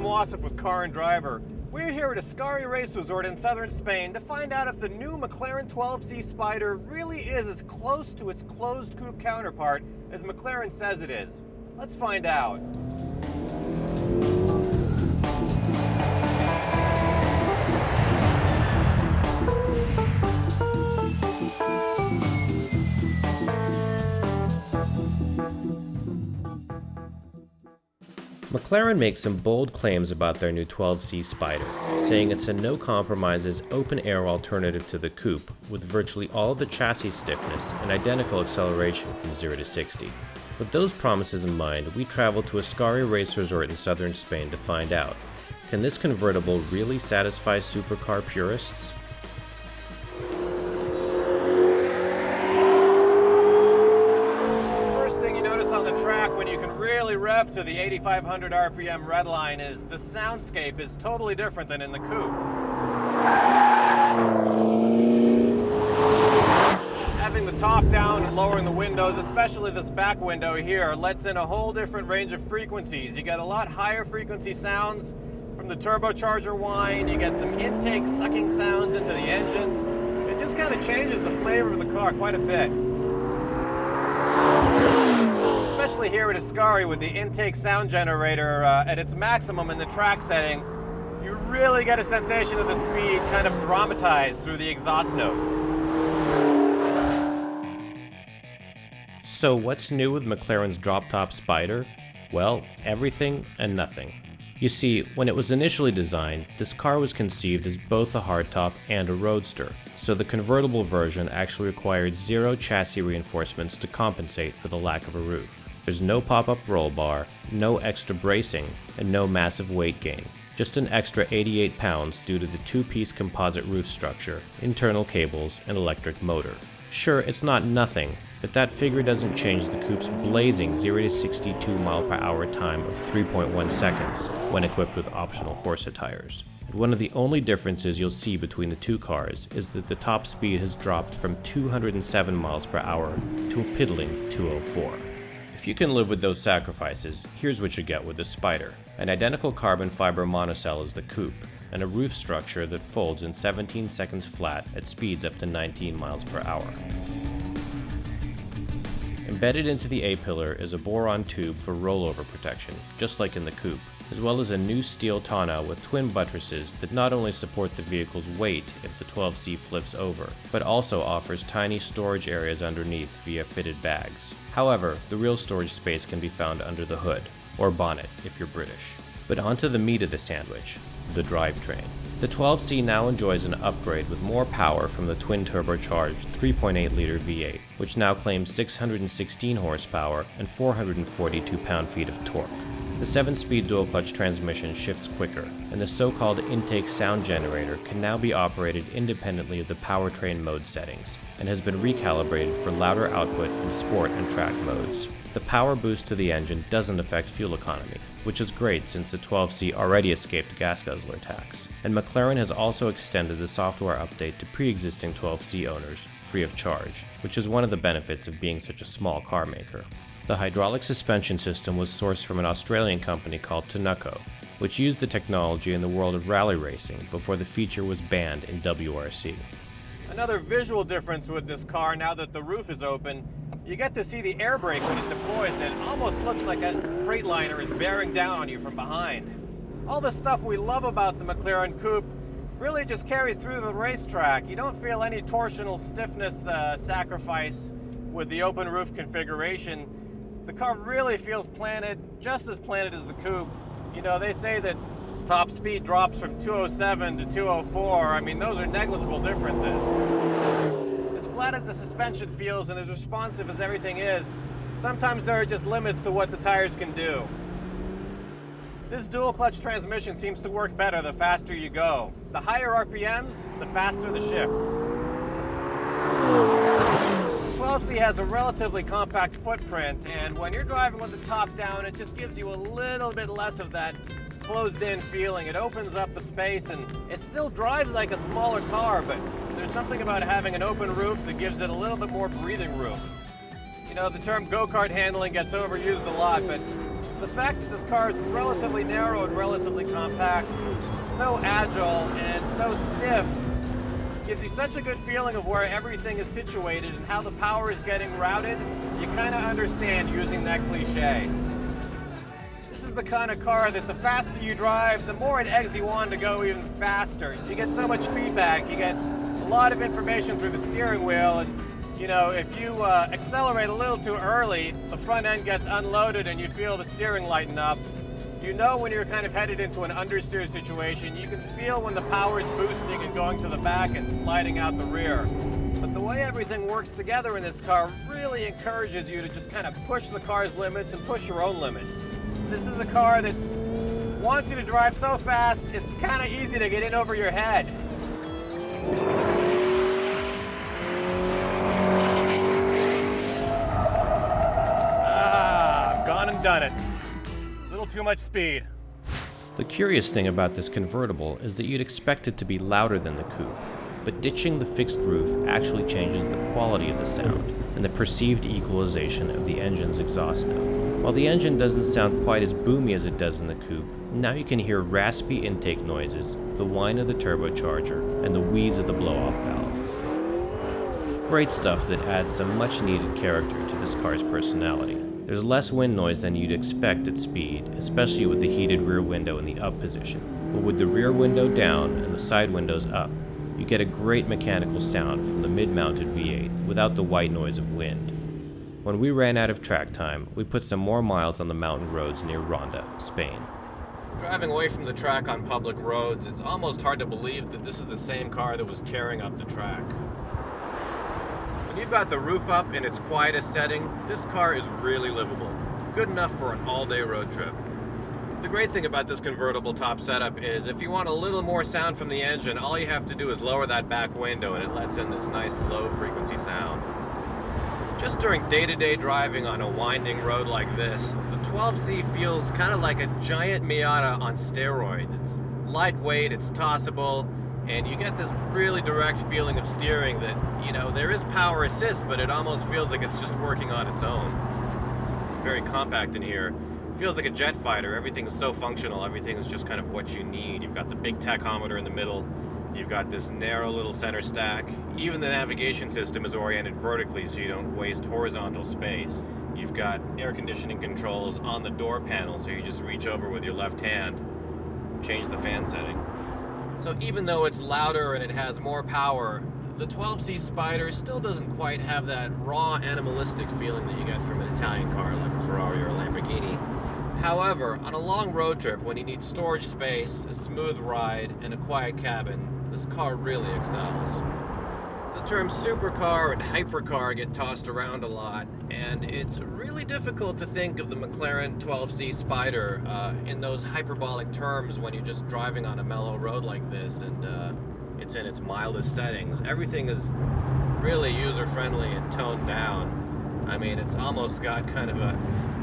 Wasef with Car and Driver. We're here at Ascari Race Resort in southern Spain to find out if the new McLaren 12C Spider really is as close to its closed coupe counterpart as McLaren says it is. Let's find out. McLaren makes some bold claims about their new 12C Spider, saying it's a no-compromises, open-air alternative to the coupe, with virtually all of the chassis stiffness and identical acceleration from 0 to 60. With those promises in mind, we traveled to Ascari Race Resort in southern Spain to find out, can this convertible really satisfy supercar purists? When you can really rev to the 8,500 RPM redline is the soundscape is totally different than in the coupe. Having the top down and lowering the windows, especially this back window here, lets in a whole different range of frequencies. You get a lot higher frequency sounds from the turbocharger whine, you get some intake sucking sounds into the engine. It just kind of changes the flavor of the car quite a bit. Especially here at Ascari with the intake sound generator at its maximum in the track setting, you really get a sensation of the speed kind of dramatized through the exhaust note. So what's new with McLaren's drop-top Spider? Well, everything and nothing. You see, when it was initially designed, this car was conceived as both a hardtop and a roadster, so the convertible version actually required 0 chassis reinforcements to compensate for the lack of a roof. There's no pop-up roll bar, no extra bracing, and no massive weight gain. Just an extra 88 pounds due to the 2-piece composite roof structure, internal cables, and electric motor. Sure, it's not nothing, but that figure doesn't change the coupe's blazing 0 to 62 mph time of 3.1 seconds when equipped with optional Corsa tires. And one of the only differences you'll see between the two cars is that the top speed has dropped from 207 mph to a piddling 204. If you can live with those sacrifices, here's what you get with the Spider. An identical carbon fiber monocell as the coupe, and a roof structure that folds in 17 seconds flat at speeds up to 19 mph. Embedded into the A-pillar is a boron tube for rollover protection, just like in the coupe, as well as a new steel tonneau with twin buttresses that not only support the vehicle's weight if the 12C flips over, but also offers tiny storage areas underneath via fitted bags. However, the real storage space can be found under the hood, or bonnet if you're British. But onto the meat of the sandwich, the drivetrain. The 12C now enjoys an upgrade with more power from the twin-turbocharged 3.8-liter V8, which now claims 616 horsepower and 442 pound-feet of torque. The 7-speed dual-clutch transmission shifts quicker, and the so-called intake sound generator can now be operated independently of the powertrain mode settings, and has been recalibrated for louder output in sport and track modes. The power boost to the engine doesn't affect fuel economy, which is great since the 12C already escaped gas guzzler tax, and McLaren has also extended the software update to pre-existing 12C owners, free of charge, which is one of the benefits of being such a small car maker. The hydraulic suspension system was sourced from an Australian company called Tenuco, which used the technology in the world of rally racing before the feature was banned in WRC. Another visual difference with this car now that the roof is open, you get to see the air brake when it deploys and it almost looks like a Freightliner is bearing down on you from behind. All the stuff we love about the McLaren coupe really just carries through the racetrack. You don't feel any torsional stiffness sacrifice with the open roof configuration. The car really feels planted, just as planted as the coupe. You know, they say that top speed drops from 207 to 204. I mean, those are negligible differences. As flat as the suspension feels and as responsive as everything is, sometimes there are just limits to what the tires can do. This dual clutch transmission seems to work better the faster you go. The higher RPMs, the faster the shifts. The 12C has a relatively compact footprint, and when you're driving with the top down, it just gives you a little bit less of that closed-in feeling. It opens up the space, and it still drives like a smaller car, but there's something about having an open roof that gives it a little bit more breathing room. You know, the term go-kart handling gets overused a lot, but The fact that this car is relatively narrow and relatively compact, so agile and so stiff, gives you such a good feeling of where everything is situated and how the power is getting routed. You kind of understand using that cliche. This is the kind of car that the faster you drive, the more it eggs you on to go even faster. You get so much feedback, you get a lot of information through the steering wheel, and you know, if you accelerate a little too early, the front end gets unloaded and you feel the steering lighten up. You know when you're kind of headed into an understeer situation. You can feel when the power is boosting and going to the back and sliding out the rear. But the way everything works together in this car really encourages you to just kind of push the car's limits and push your own limits. This is a car that wants you to drive so fast, it's kind of easy to get in over your head. Gone and done it. A little too much speed. The curious thing about this convertible is that you'd expect it to be louder than the coupe, but ditching the fixed roof actually changes the quality of the sound and the perceived equalization of the engine's exhaust note. While the engine doesn't sound quite as boomy as it does in the coupe, now you can hear raspy intake noises, the whine of the turbocharger, and the wheeze of the blow-off valve. Great stuff that adds some much-needed character to this car's personality. There's less wind noise than you'd expect at speed, especially with the heated rear window in the up position. But with the rear window down and the side windows up, you get a great mechanical sound from the mid-mounted V8 without the white noise of wind. When we ran out of track time, we put some more miles on the mountain roads near Ronda, Spain. Driving away from the track on public roads, it's almost hard to believe that this is the same car that was tearing up the track. When you've got the roof up in its quietest setting, this car is really livable. Good enough for an all-day road trip. The great thing about this convertible top setup is if you want a little more sound from the engine, all you have to do is lower that back window and it lets in this nice low-frequency sound. Just during day-to-day driving on a winding road like this, the 12C feels kind of like a giant Miata on steroids. It's lightweight, it's tossable, and you get this really direct feeling of steering that, you know, there is power assist, but it almost feels like it's just working on its own. It's very compact in here. It feels like a jet fighter. Everything is so functional. Everything is just kind of what you need. You've got the big tachometer in the middle. You've got this narrow little center stack. Even the navigation system is oriented vertically so you don't waste horizontal space. You've got air conditioning controls on the door panel, so you just reach over with your left hand, change the fan setting. So even though it's louder and it has more power, the 12C Spider still doesn't quite have that raw animalistic feeling that you get from an Italian car like a Ferrari or a Lamborghini. However, on a long road trip when you need storage space, a smooth ride, and a quiet cabin, this car really excels. The terms supercar and hypercar get tossed around a lot, and it's really difficult to think of the McLaren 12C Spider in those hyperbolic terms when you're just driving on a mellow road like this and it's in its mildest settings. Everything is really user-friendly and toned down. I mean, it's almost got kind of a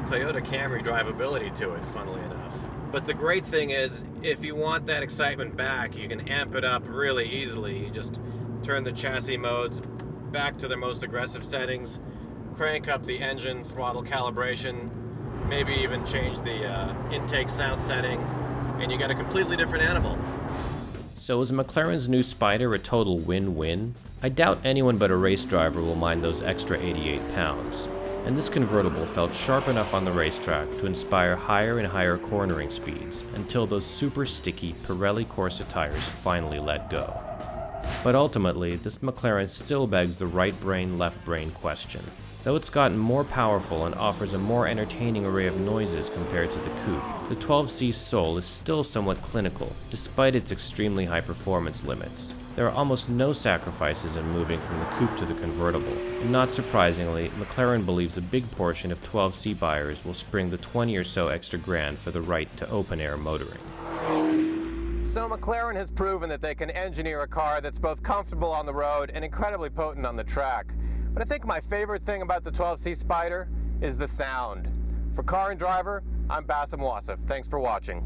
Toyota Camry drivability to it, funnily enough. But the great thing is, if you want that excitement back, you can amp it up really easily. You just turn the chassis modes back to their most aggressive settings, crank up the engine throttle calibration, maybe even change the intake sound setting, and you get a completely different animal. So is McLaren's new Spider a total win-win? I doubt anyone but a race driver will mind those extra 88 pounds. And this convertible felt sharp enough on the racetrack to inspire higher and higher cornering speeds until those super sticky Pirelli Corsa tires finally let go. But ultimately, this McLaren still begs the right brain, left brain question. Though it's gotten more powerful and offers a more entertaining array of noises compared to the coupe, the 12C's soul is still somewhat clinical, despite its extremely high performance limits. There are almost no sacrifices in moving from the coupe to the convertible, and not surprisingly, McLaren believes a big portion of 12C buyers will spring the 20 or so extra grand for the right to open-air motoring. So McLaren has proven that they can engineer a car that's both comfortable on the road and incredibly potent on the track. But I think my favorite thing about the 12C Spider is the sound. For Car and Driver, I'm Basem Wasef. Thanks for watching.